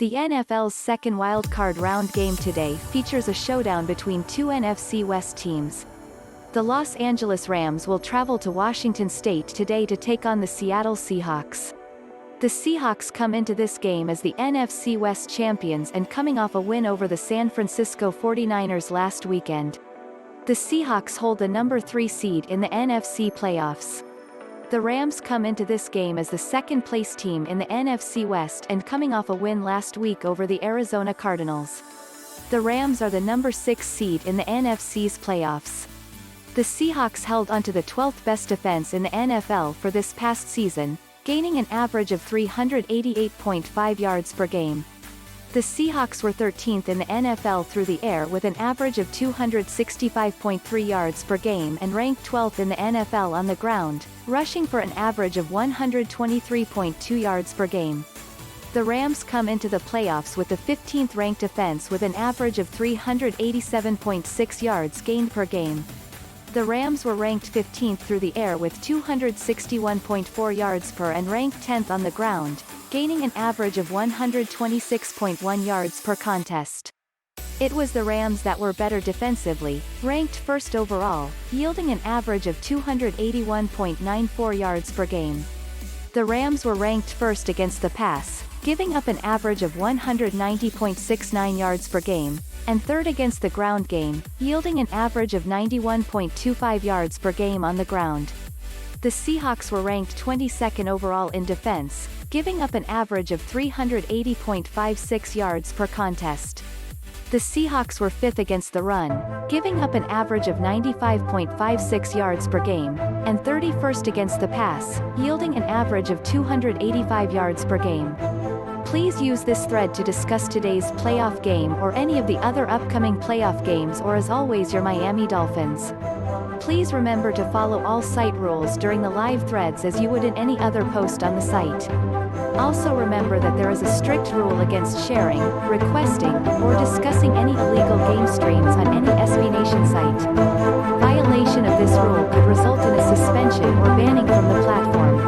The NFL's second wildcard round game today features a showdown between two NFC West teams. The Los Angeles Rams will travel to Washington State today to take on the Seattle Seahawks. The Seahawks come into this game as the NFC West Champions and coming off a win over the San Francisco 49ers last weekend. The Seahawks hold the number 3 seed in the NFC Playoffs. The Rams come into this game as the second-place team in the NFC West and coming off a win last week over the Arizona Cardinals. The Rams are the number 6 seed in the NFC's playoffs. The Seahawks held onto the 12th best defense in the NFL for this past season, gaining an average of 388.5 yards per game. The Seahawks were 13th in the NFL through the air with an average of 265.3 yards per game and ranked 12th in the NFL on the ground, rushing for an average of 123.2 yards per game. The Rams come into the playoffs with the 15th ranked offense with an average of 387.6 yards gained per game. The Rams were ranked 15th through the air with 261.4 yards per and ranked 10th on the ground, gaining an average of 126.1 yards per contest. It was the Rams that were better defensively, ranked first overall, yielding an average of 281.94 yards per game. The Rams were ranked first against the pass, giving up an average of 190.69 yards per game, and third against the ground game, yielding an average of 91.25 yards per game on the ground. The Seahawks were ranked 22nd overall in defense, giving up an average of 380.56 yards per contest. The Seahawks were 5th against the run, giving up an average of 95.56 yards per game, and 31st against the pass, yielding an average of 285 yards per game. Please use this thread to discuss today's playoff game or any of the other upcoming playoff games, or as always, your Miami Dolphins. Please remember to follow all site rules during the live threads as you would in any other post on the site. Also remember that there is a strict rule against sharing, requesting, or discussing any illegal game streams on any SBNation site. Violation of this rule could result in a suspension or banning from the platform.